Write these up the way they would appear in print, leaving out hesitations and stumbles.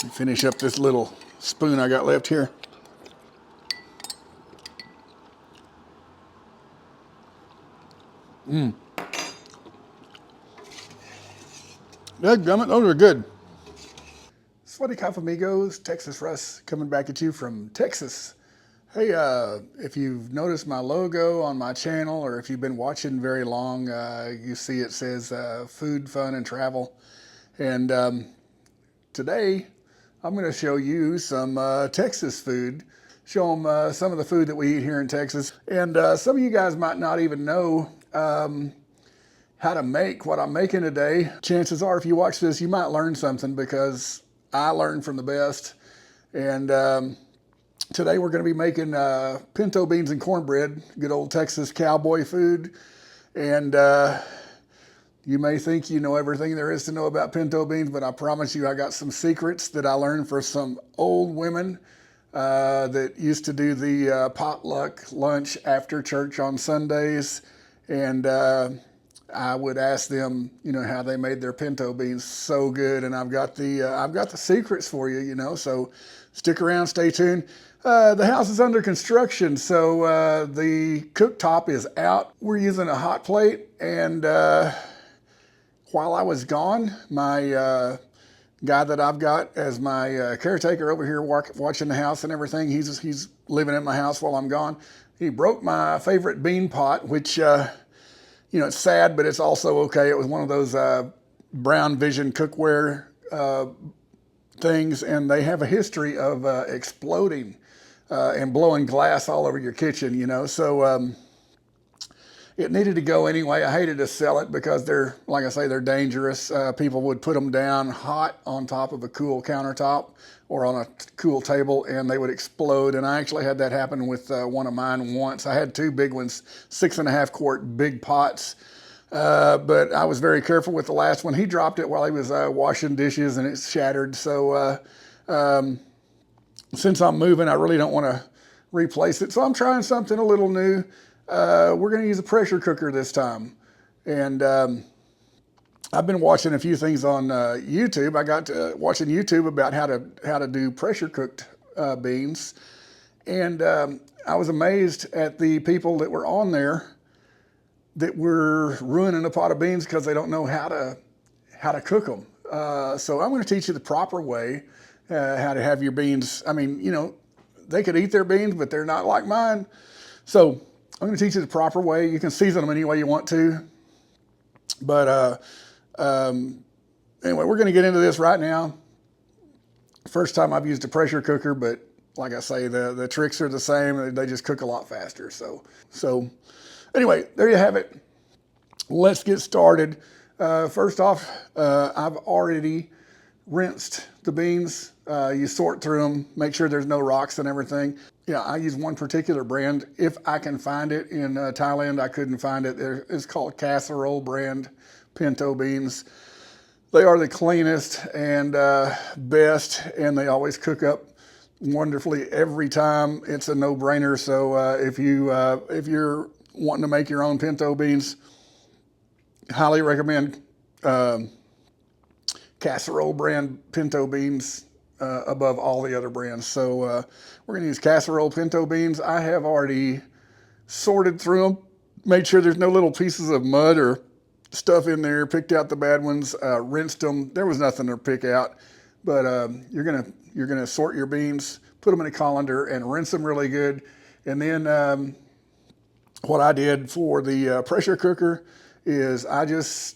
Finish up this little spoon I got left here. Dadgummit, those are good. Sweaty Cop Amigos, Texas Russ coming back at you from Texas. Hey, if you've noticed my logo on my channel, or if you've been watching very long, you see it says food, fun, and travel. And today, I'm going to show you some Texas food. Show them some of the food that we eat here in Texas. And some of you guys might not even know how to make what I'm making today. Chances are, if you watch this, you might learn something, because I learned from the best. And today we're going to be making pinto beans and cornbread, good old Texas cowboy food. And you may think you know everything there is to know about pinto beans, but I promise you I got some secrets that I learned from some old women that used to do the potluck lunch after church on Sundays. And I would ask them, you know, how they made their pinto beans so good. And I've got the secrets for you, you know, so stick around, stay tuned. The house is under construction, so the cooktop is out. We're using a hot plate, and while I was gone, my guy that I've got as my caretaker over here watching the house and everything, he's living in my house while I'm gone. He broke my favorite bean pot, which, you know, it's sad, but it's also okay. It was one of those Brown Vision cookware things, and they have a history of exploding and blowing glass all over your kitchen, you know. So it needed to go anyway. I hated to sell it because they're, like I say, they're dangerous. People would put them down hot on top of a cool countertop or on a cool table, and they would explode. And I actually had that happen with one of mine once. I had two big ones, 6.5 quart big pots. But I was very careful with the last one. He dropped it while he was washing dishes, and it shattered. So since I'm moving, I really don't want to replace it. So I'm trying something a little new. We're going to use a pressure cooker this time. And I've been watching a few things on YouTube. I got to watching YouTube about how to do pressure cooked beans. And I was amazed at the people that were on there that were ruining a pot of beans because they don't know how to cook them. So I'm going to teach you the proper way, how to have your beans. I mean, you know, they could eat their beans, but they're not like mine. So I'm going to teach you the proper way. You can season them any way you want to. But anyway, we're going to get into this right now. First time I've used a pressure cooker, but like I say, the tricks are the same. They just cook a lot faster. So anyway, there you have it. Let's get started. First off, I've already rinsed the beans. You sort through them, make sure there's no rocks and everything. Yeah, I use one particular brand. If I can find it in Thailand, I couldn't find it. It's called Casserole brand pinto beans. They are the cleanest and best, and they always cook up wonderfully every time. It's a no-brainer. So if you're wanting to make your own pinto beans, highly recommend Casserole brand pinto beans above all the other brands. So we're going to use Casserole pinto beans. I have already sorted through them, made sure there's no little pieces of mud or stuff in there, picked out the bad ones, rinsed them. There was nothing to pick out, but you're gonna sort your beans, put them in a colander, and rinse them really good. And then what I did for the pressure cooker is I just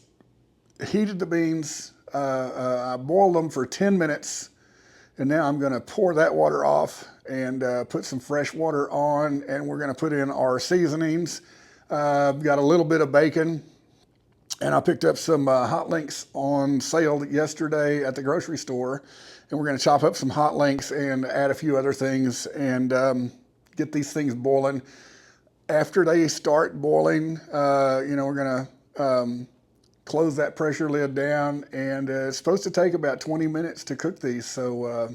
heated the beans. I boiled them for 10 minutes, and now I'm going to pour that water off and put some fresh water on, and we're going to put in our seasonings. Got a little bit of bacon, and I picked up some hot links on sale yesterday at the grocery store, and we're going to chop up some hot links and add a few other things and get these things boiling. After they start boiling, you know, we're going to close that pressure lid down, and it's supposed to take about 20 minutes to cook these. So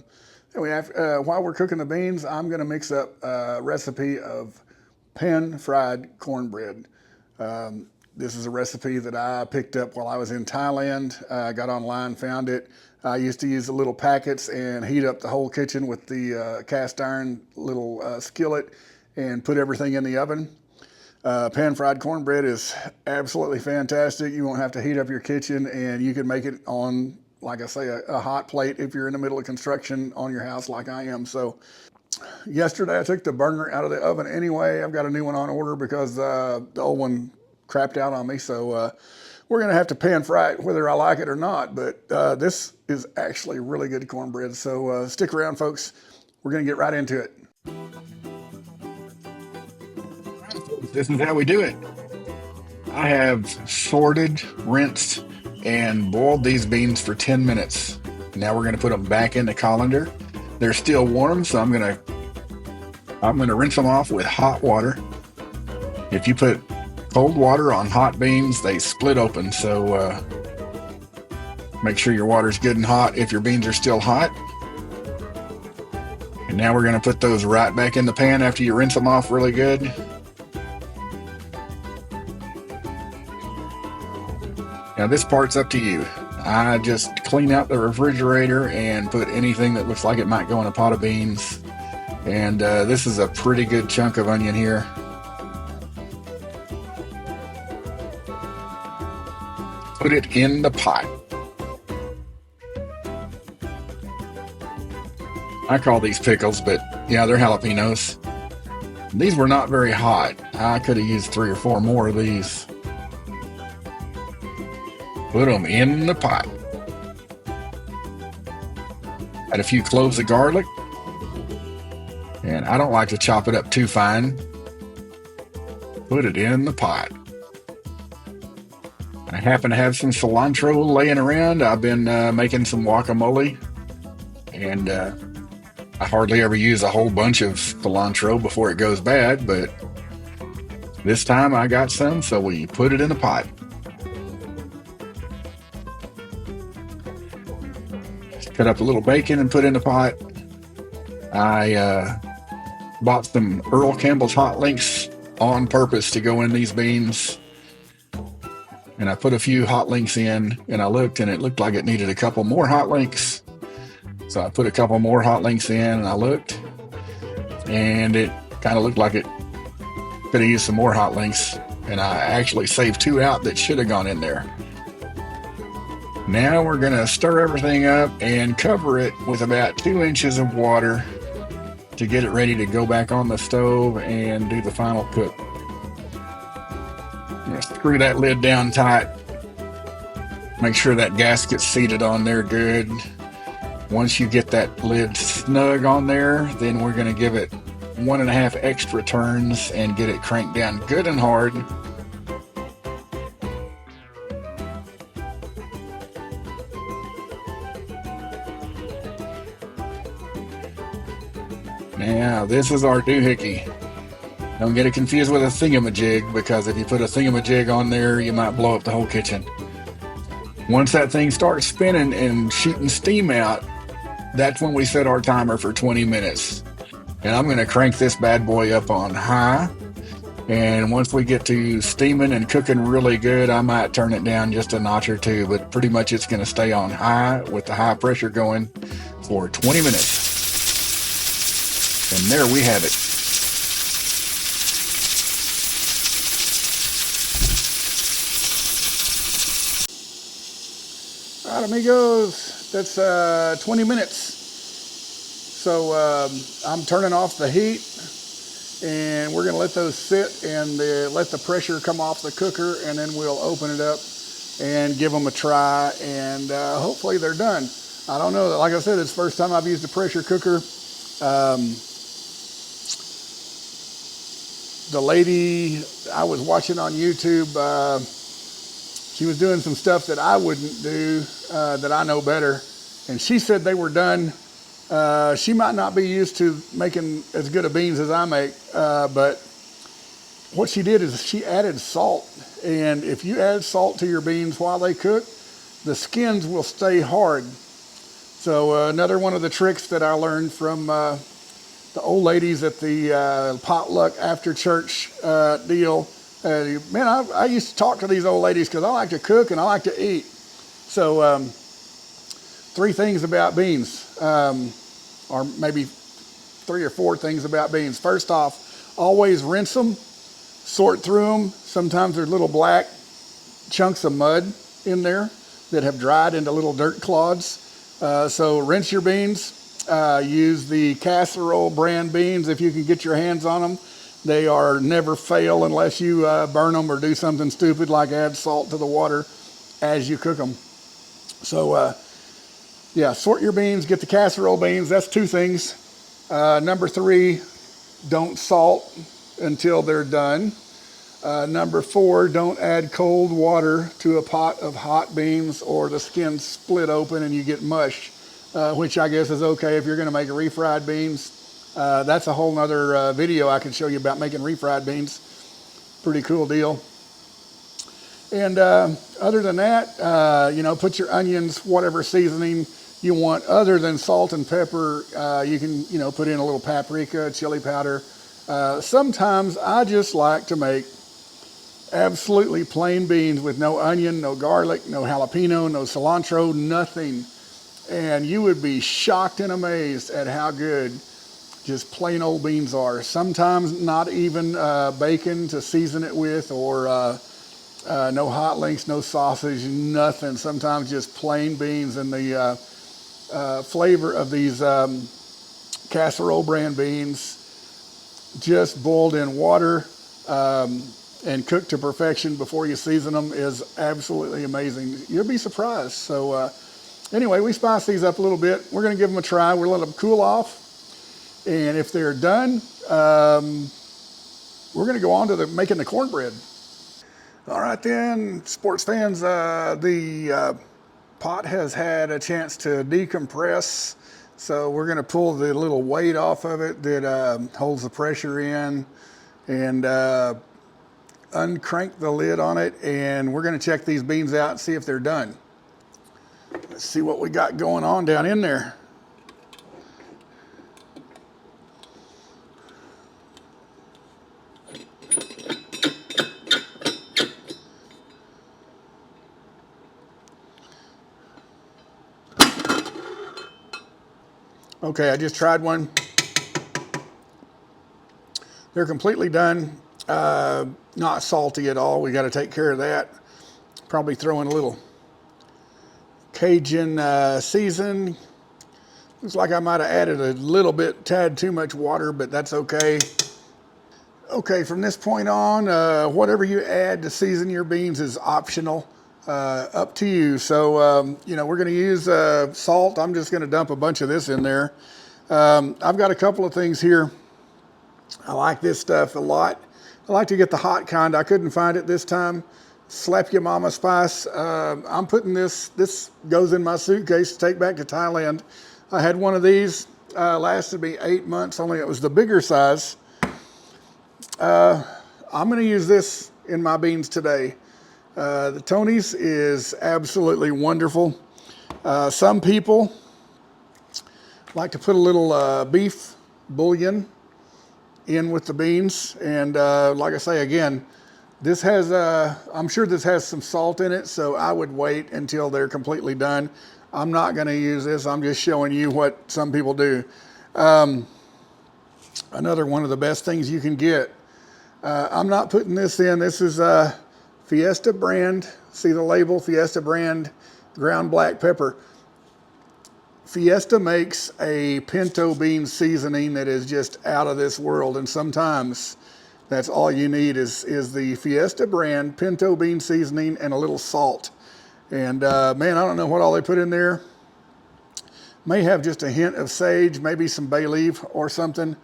anyway, while we're cooking the beans, I'm going to mix up a recipe of pan-fried cornbread. This is a recipe that I picked up while I was in Thailand. I got online, found it. I used to use the little packets and heat up the whole kitchen with the cast iron little skillet and put everything in the oven. Pan-fried cornbread is absolutely fantastic. You won't have to heat up your kitchen, and you can make it on, like I say, a hot plate if you're in the middle of construction on your house like I am. So yesterday I took the burner out of the oven anyway. I've got a new one on order because the old one crapped out on me. So we're going to have to pan fry it whether I like it or not. But this is actually really good cornbread. So stick around, folks. We're going to get right into it. This is how we do it. I have sorted, rinsed, and boiled these beans for 10 minutes. Now we're going to put them back in the colander. They're still warm, so I'm going to rinse them off with hot water. If you put cold water on hot beans, they split open, so make sure your water's good and hot if your beans are still hot. And now we're going to put those right back in the pan after you rinse them off really good. Now this part's up to you. I just clean out the refrigerator and put anything that looks like it might go in a pot of beans. And this is a pretty good chunk of onion here. Put it in the pot. I call these pickles, but yeah, they're jalapenos. These were not very hot. I could have used 3 or 4 more of these. Put them in the pot. Add a few cloves of garlic. And I don't like to chop it up too fine. Put it in the pot. I happen to have some cilantro laying around. I've been making some guacamole. And I hardly ever use a whole bunch of cilantro before it goes bad. But this time I got some, so we put it in the pot. Cut up a little bacon and put in the pot. I bought some Earl Campbell's hot links on purpose to go in these beans. And I put a few hot links in, and I looked, and it looked like it needed a couple more hot links. So I put a couple more hot links in, and I looked, and it kind of looked like it could have used some more hot links. And I actually saved 2 out that should have gone in there. Now we're going to stir everything up and cover it with about 2 inches of water to get it ready to go back on the stove and do the final cook. I'm going to screw that lid down tight. Make sure that gasket's seated on there good. Once you get that lid snug on there, then we're going to give it 1.5 extra turns and get it cranked down good and hard. Now, this is our doohickey. Don't get it confused with a thingamajig, because if you put a thingamajig on there, you might blow up the whole kitchen. Once that thing starts spinning and shooting steam out, that's when we set our timer for 20 minutes. And I'm going to crank this bad boy up on high. And once we get to steaming and cooking really good, I might turn it down just a notch or 2, but pretty much it's going to stay on high with the high pressure going for 20 minutes. And there we have it. All right, amigos, that's 20 minutes. So I'm turning off the heat, and we're gonna let those sit and let the pressure come off the cooker, and then we'll open it up and give them a try, and hopefully they're done. I don't know, like I said, it's the first time I've used a pressure cooker. The lady I was watching on YouTube, she was doing some stuff that I wouldn't do, that I know better. And she said they were done. She might not be used to making as good of beans as I make, but what she did is she added salt. And if you add salt to your beans while they cook, the skins will stay hard. So another one of the tricks that I learned from the old ladies at the potluck after church deal. Man, I used to talk to these old ladies because I like to cook and I like to eat. So 3 things about beans, or maybe 3 or 4 things about beans. First off, always rinse them, sort through them. Sometimes there's little black chunks of mud in there that have dried into little dirt clods. So rinse your beans. Use the casserole brand beans if you can get your hands on them. They are never fail unless you burn them or do something stupid like add salt to the water as you cook them. So yeah, sort your beans, get the casserole beans. That's 2 things. Number 3, don't salt until they're done. Number 4, don't add cold water to a pot of hot beans or the skin split open and you get mush, which I guess is okay if you're going to make refried beans. That's a whole nother video I can show you about making refried beans. Pretty cool deal. And other than that, you know, put your onions, whatever seasoning you want other than salt and pepper. You can, you know, put in a little paprika, chili powder. Sometimes I just like to make absolutely plain beans with no onion, no garlic, no jalapeno, no cilantro, nothing. And you would be shocked and amazed at how good just plain old beans are. Sometimes not even bacon to season it with, or no hot links, no sausage, nothing. Sometimes just plain beans, and the flavor of these casserole brand beans, just boiled in water and cooked to perfection before you season them, is absolutely amazing. You'll be surprised. So anyway, we spice these up a little bit. We're going to give them a try. We'll let them cool off. And if they're done, we're going to go on to making the cornbread. All right then, sports fans, the pot has had a chance to decompress. So we're going to pull the little weight off of it that holds the pressure in, and uncrank the lid on it. And we're going to check these beans out and see if they're done. Let's see what we got going on down in there. Okay, I just tried one. They're completely done. Not salty at all. We got to take care of that. Probably throw in a little Cajun season. Looks like I might have added a little bit, tad too much water, but that's okay. Okay, from this point on, whatever you add to season your beans is optional. Up to you. So, you know, we're going to use salt. I'm just going to dump a bunch of this in there. I've got a couple of things here. I like this stuff a lot. I like to get the hot kind. I couldn't find it this time. Slap Your Mama spice. I'm putting this goes in my suitcase to take back to Thailand. I had one of these, lasted me 8 months, only it was the bigger size. I'm going to use this in my beans today. The Tony's is absolutely wonderful. Some people like to put a little beef bouillon in with the beans. And like I say, again, this has, I'm sure this has some salt in it, so I would wait until they're completely done. I'm not going to use this. I'm just showing you what some people do. Another one of the best things you can get. I'm not putting this in. This is Fiesta brand. See the label, Fiesta brand ground black pepper. Fiesta makes a pinto bean seasoning that is just out of this world, and sometimes that's all you need is the Fiesta brand pinto bean seasoning and a little salt. And man, I don't know what all they put in there. May have just a hint of sage, maybe some bay leaf or something.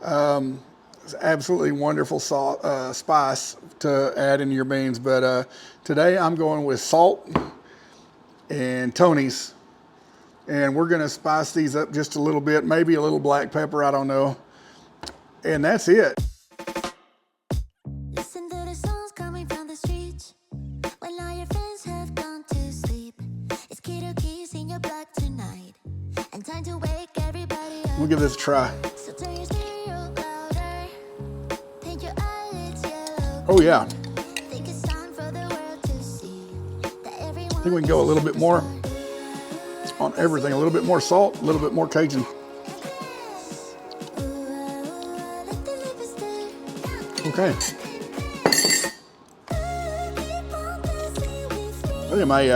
It's absolutely wonderful spice to add in your beans. But today I'm going with salt and Tony's. And we're going to spice these up just a little bit, maybe a little black pepper, I don't know. And that's it. Listen to the songs coming from the streets when all your friends have gone to sleep. It's Kiddo Keys in your blood tonight, and time to wake everybody up. We'll give this a try. So turn your stereo louder, paint your eyelids yellow. Oh yeah. Think it's time for the world to see that everyone I think we can go a little bit more. on everything. A little bit more salt, a little bit more Cajun. Okay. Look at my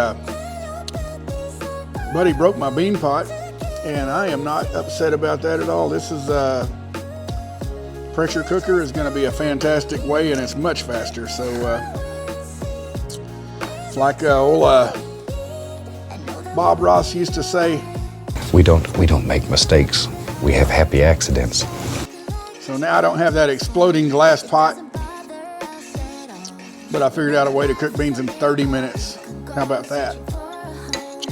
buddy broke my bean pot, and I am not upset about that at all. This is pressure cooker is going to be a fantastic way, and it's much faster. So it's like old Bob Ross used to say, we don't make mistakes. We have happy accidents. So now I don't have that exploding glass pot, but I figured out a way to cook beans in 30 minutes. How about that?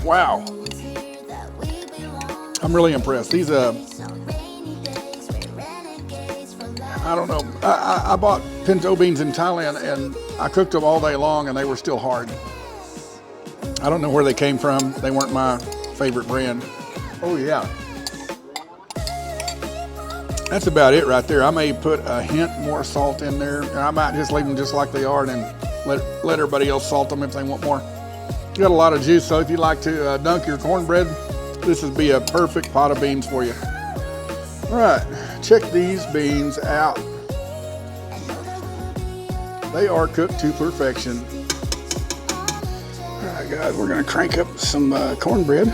Wow. I'm really impressed. These, I don't know. I bought Pinto beans in Thailand, and I cooked them all day long, and they were still hard. I don't know where they came from. They weren't my favorite brand. Oh yeah. That's about it right there. I may put a hint more salt in there, and I might just leave them just like they are, and then let everybody else salt them if they want more. You got a lot of juice, so if you like to dunk your cornbread, this would be a perfect pot of beans for you. All right, check these beans out. They are cooked to perfection. All right, guys, we're gonna crank up some cornbread.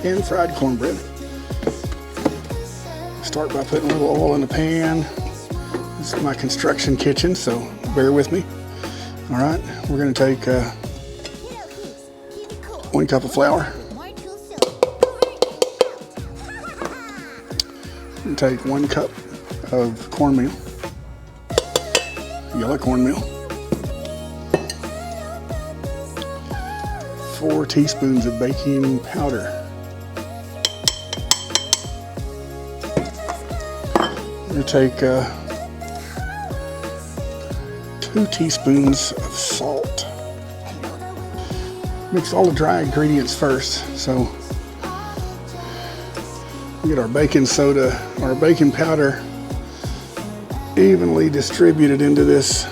And fried cornbread. Start by putting a little oil in the pan. This is my construction kitchen, so bear with me. All right, we're gonna take 1 cup of flour. And take 1 cup of cornmeal, yellow cornmeal. 4 teaspoons of baking powder. We're going to take 2 teaspoons of salt. Mix all the dry ingredients first. So we get our baking soda, our baking powder evenly distributed into this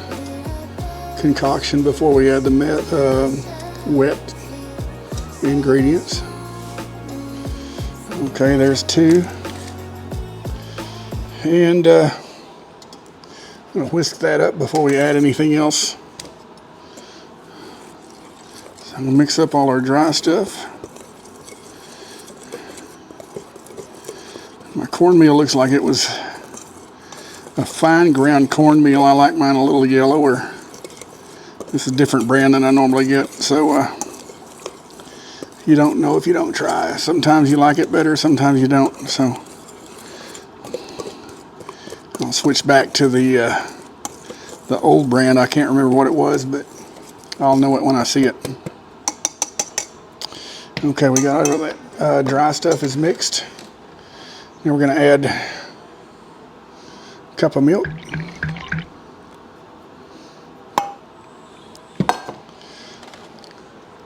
concoction before we add the wet ingredients. Okay, there's 2. And I'm going to whisk that up before we add anything else. So I'm going to mix up all our dry stuff. My cornmeal looks like it was a fine ground cornmeal. I like mine a little yellower. This is a different brand than I normally get. So you don't know if you don't try. Sometimes you like it better, sometimes you don't. So I'll switch back to the old brand. I can't remember what it was, but I'll know it when I see it. Okay, we got all that dry stuff is mixed. Now we're going to add a cup of milk.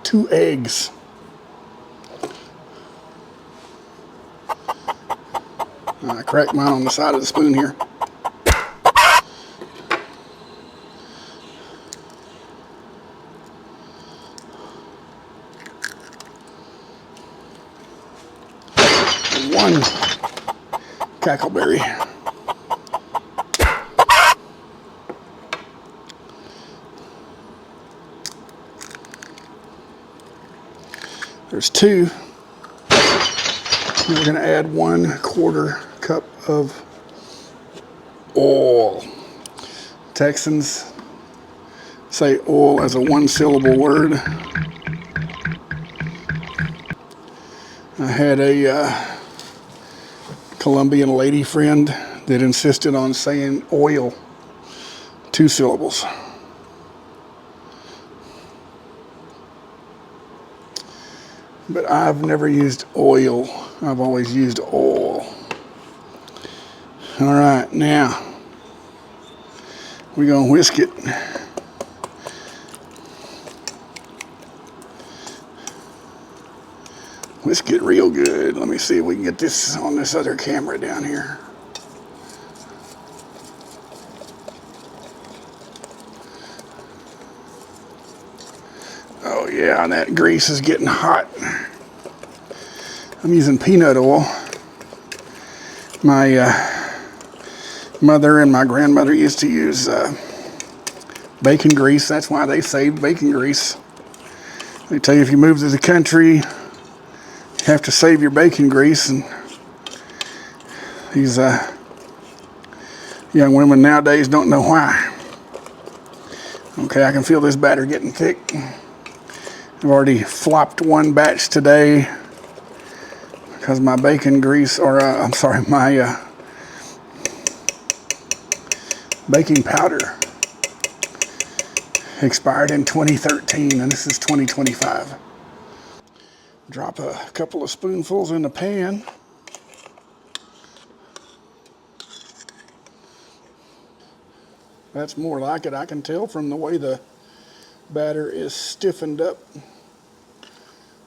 Two eggs. I cracked mine on the side of the spoon here. One cackleberry. There's 2. We're going to add 1/4 cup of oil. Texans say oil as a 1-syllable word. I had a Colombian lady friend that insisted on saying oil 2 syllables. But I've never used oil. I've always used oil. All right, now we're gonna whisk it. Whisk it real good. Let me see if we can get this on this other camera down here. yeah, that grease is getting hot. I'm using peanut oil. My mother and my grandmother used to use bacon grease. That's why they saved bacon grease. They tell you if you move to the country, you have to save your bacon grease. And these young women nowadays don't know why. Okay, I can feel this batter getting thick. I've already flopped one batch today because my bacon grease, or I'm sorry, my baking powder expired in 2013 and this is 2025. Drop a couple of spoonfuls in the pan. That's more like it. I can tell from the way the batter is stiffened up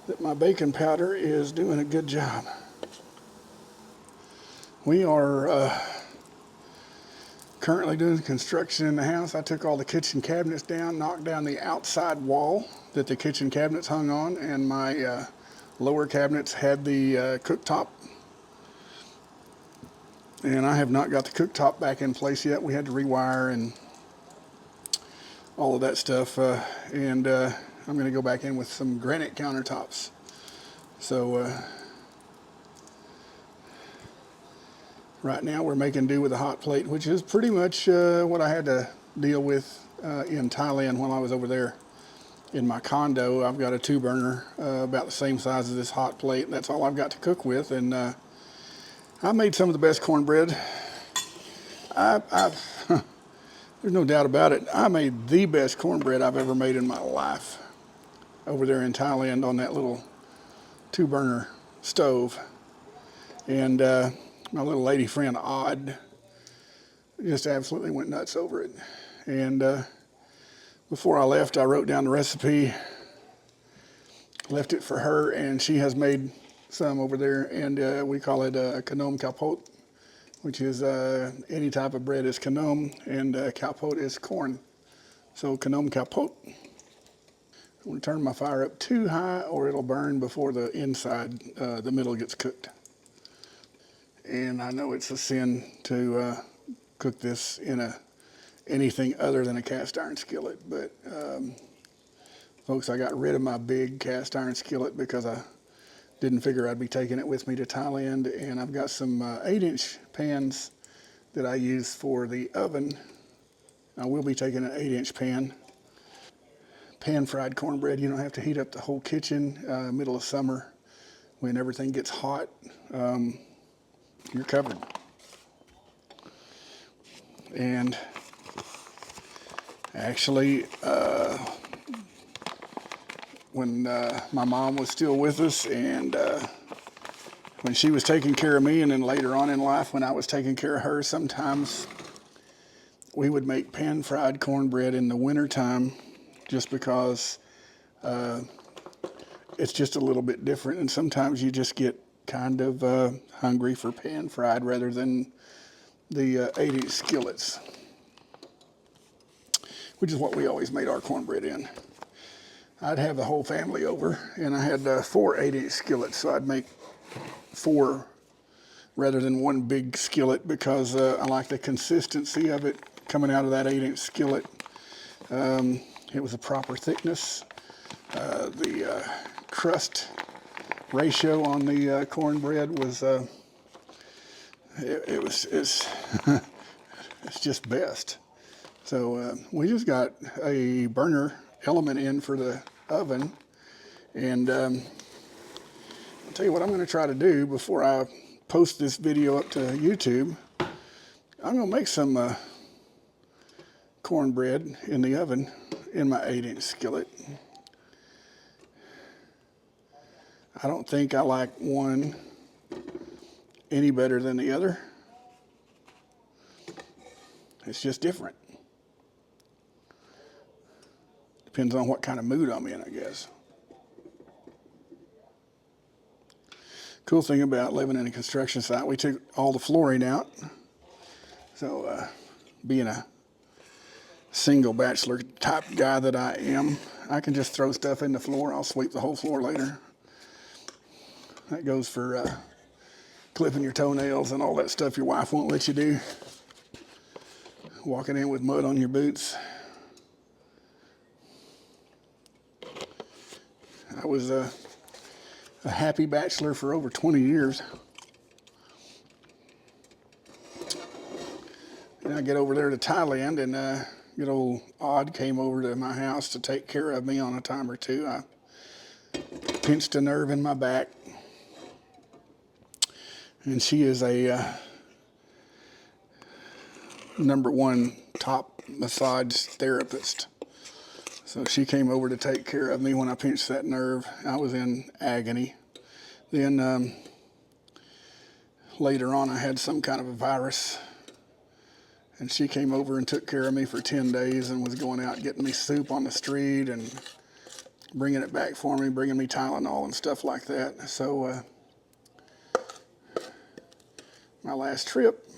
that my baking powder is doing a good job. We are currently doing construction in the house. I took all the kitchen cabinets down, knocked down the outside wall that the kitchen cabinets hung on, and my lower cabinets had the cooktop. And I have not got the cooktop back in place yet. We had to rewire and all of that stuff. I'm going to go back in with some granite countertops. So right now we're making do with a hot plate, which is pretty much what I had to deal with in Thailand while I was over there. In my condo, I've got a 2-burner about the same size as this hot plate. That's all I've got to cook with, and I made some of the best cornbread. There's no doubt about it. I made the best cornbread I've ever made in my life over there in Thailand on that little 2-burner stove. And my little lady friend Odd just absolutely went nuts over it. And before I left, I wrote down the recipe, left it for her, and she has made some over there, and we call it Economical, which is any type of bread is quinoa, and cowpote is corn. So Economical. I'm going to turn my fire up too high or it'll burn before the inside, the middle gets cooked. And I know it's a sin to cook this in anything other than a cast iron skillet, but folks, I got rid of my big cast iron skillet because I didn't figure I'd be taking it with me to Thailand, and I've got some 8-inch pans that I use for the oven. I will be taking an 8-inch pan. Pan-fried cornbread, you don't have to heat up the whole kitchen. Middle of summer, when everything gets hot, you're covered. And actually, when my mom was still with us, and when she was taking care of me, and then later on in life when I was taking care of her, sometimes we would make pan-fried cornbread in the wintertime just because it's just a little bit different, and sometimes you just get kind of hungry for pan-fried rather than the 8-inch skillets, which is what we always made our cornbread in. I'd have the whole family over, and I had 4 8-inch skillets, so I'd make 4 rather than one big skillet because I like the consistency of it coming out of that 8-inch skillet. It was a proper thickness. The crust ratio on the cornbread was it's just best. So we just got a burner element in for the oven, and I'll tell you what I'm going to try to do before I post this video up to YouTube. I'm going to make some cornbread in the oven in my 8-inch skillet. I don't think I like one any better than the other. It's just different. Depends on what kind of mood I'm in, I guess. Cool thing about living in a construction site, we took all the flooring out. So being a single bachelor type guy that I am, I can just throw stuff in the floor. I'll sweep the whole floor later. That goes for clipping your toenails and all that stuff your wife won't let you do. Walking in with mud on your boots. I was a happy bachelor for over 20 years. And I get over there to Thailand, and good old Odd came over to my house to take care of me on a time or two. I pinched a nerve in my back. And she is a #1 top massage therapist. So she came over to take care of me when I pinched that nerve. I was in agony. Then later on, I had some kind of a virus. And she came over and took care of me for 10 days and was going out getting me soup on the street and bringing it back for me, bringing me Tylenol and stuff like that. So my last trip,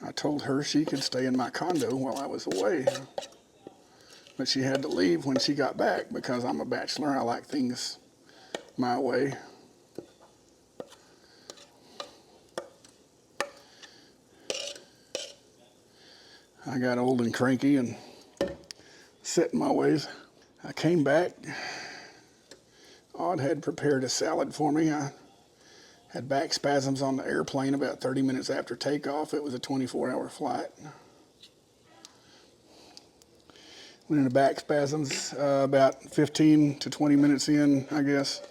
I told her she could stay in my condo while I was away. But she had to leave when she got back because I'm a bachelor. I like things my way. I got old and cranky and set in my ways. I came back. Odd had prepared a salad for me. I had back spasms on the airplane about 30 minutes after takeoff. It was a 24-hour flight. Went into back spasms about 15 to 20 minutes in, I guess.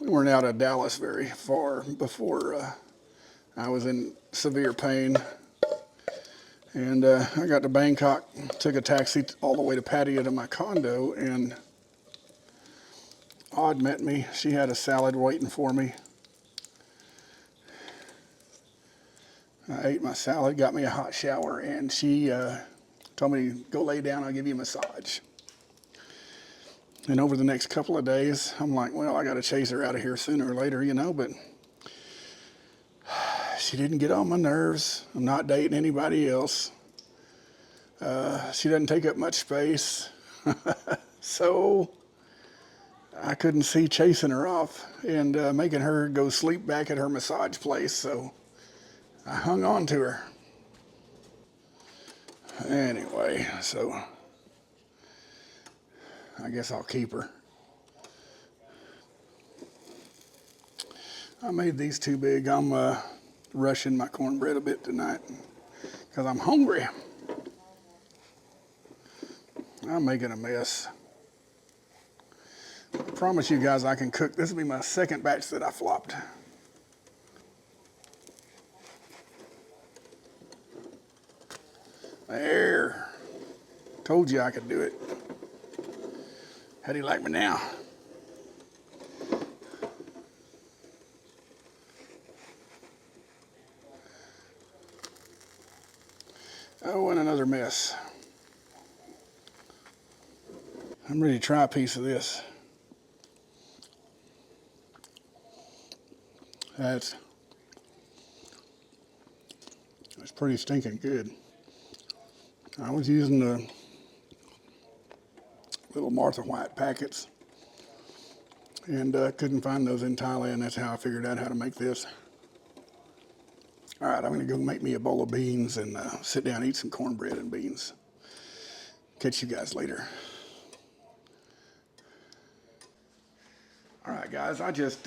We weren't out of Dallas very far before I was in severe pain. And I got to Bangkok, took a taxi all the way to Pattaya to my condo, and Odd met me. She had a salad waiting for me. I ate my salad, got me a hot shower, and she told me to go lay down, I'll give you a massage. And over the next couple of days, I'm like, well, I got to chase her out of here sooner or later, you know, but she didn't get on my nerves. I'm not dating anybody else. She doesn't take up much space. So I couldn't see chasing her off and making her go sleep back at her massage place. So I hung on to her. Anyway, so I guess I'll keep her. I made these too big. I'm rushing my cornbread a bit tonight because I'm hungry. I'm making a mess. I promise you guys I can cook. This will be my second batch that I flopped. There. Told you I could do it. How do you like me now? Oh, and another mess. I'm ready to try a piece of this. That's pretty stinking good. I was using the little Martha White packets and couldn't find those in Thailand. That's how I figured out how to make this. All right, I'm gonna go make me a bowl of beans and sit down and eat some cornbread and beans. Catch you guys later. All right, guys, I just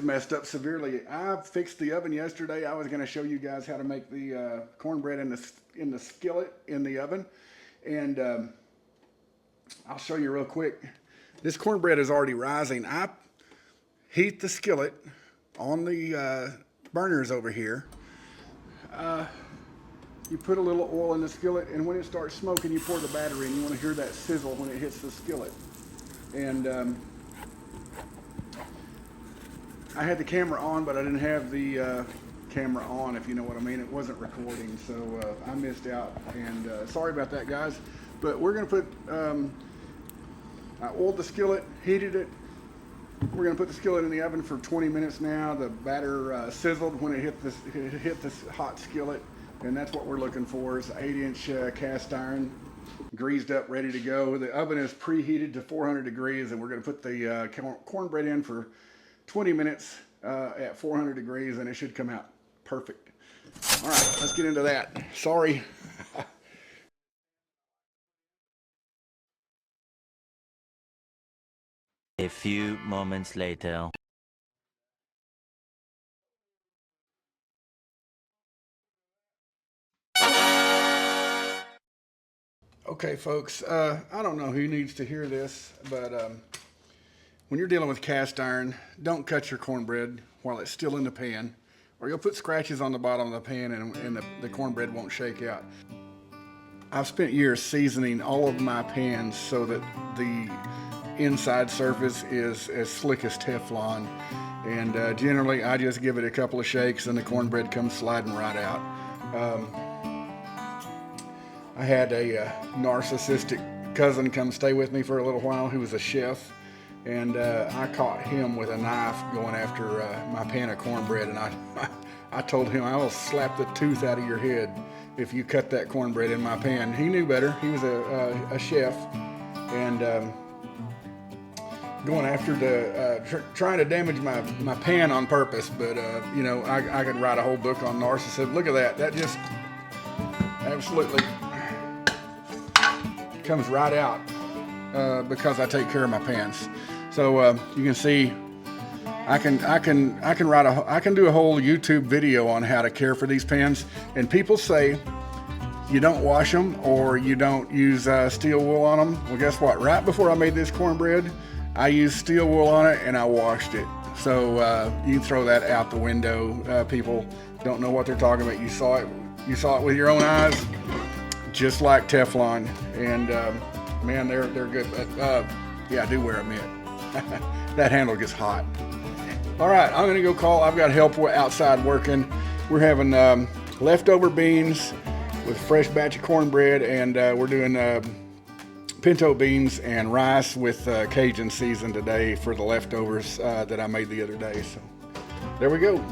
messed up severely. I fixed the oven yesterday. I was going to show you guys how to make the cornbread in the skillet in the oven, and I'll show you real quick. This cornbread is already rising. I heat the skillet on the burners over here. You put a little oil in the skillet, and when it starts smoking, you pour the batter in. You want to hear that sizzle when it hits the skillet, and I had the camera on, but I didn't have the camera on, if you know what I mean. It wasn't recording, so I missed out. And sorry about that, guys. But we're going to put, I oiled the skillet, heated it. We're going to put the skillet in the oven for 20 minutes now. The batter sizzled when it hit this hot skillet. And that's what we're looking for, is 8-inch cast iron, greased up, ready to go. The oven is preheated to 400 degrees, and we're going to put the cornbread in for 20 minutes at 400 degrees, and it should come out perfect. All right, let's get into that. Sorry. A few moments later. Okay, folks, I don't know who needs to hear this, but when you're dealing with cast iron, don't cut your cornbread while it's still in the pan, or you'll put scratches on the bottom of the pan and the cornbread won't shake out. I've spent years seasoning all of my pans so that the inside surface is as slick as Teflon, and generally I just give it a couple of shakes and the cornbread comes sliding right out. I had a narcissistic cousin come stay with me for a little while who was a chef, and I caught him with a knife going after my pan of cornbread, and I told him, I will slap the tooth out of your head if you cut that cornbread in my pan. He knew better. He was a chef, and going after trying to damage my pan on purpose. But you know, I could write a whole book on narcissism. Look at that. That just absolutely comes right out because I take care of my pans. So you can see, I can do a whole YouTube video on how to care for these pans. And people say you don't wash them or you don't use steel wool on them. Well, guess what? Right before I made this cornbread, I used steel wool on it and I washed it. So you can throw that out the window. People don't know what they're talking about. You saw it with your own eyes, just like Teflon. And man, they're good. But yeah, I do wear a mitt. That handle gets hot. All right, I'm gonna go call. I've got help outside working. We're having leftover beans with a fresh batch of cornbread, and we're doing pinto beans and rice with Cajun season today for the leftovers that I made the other day. So there we go.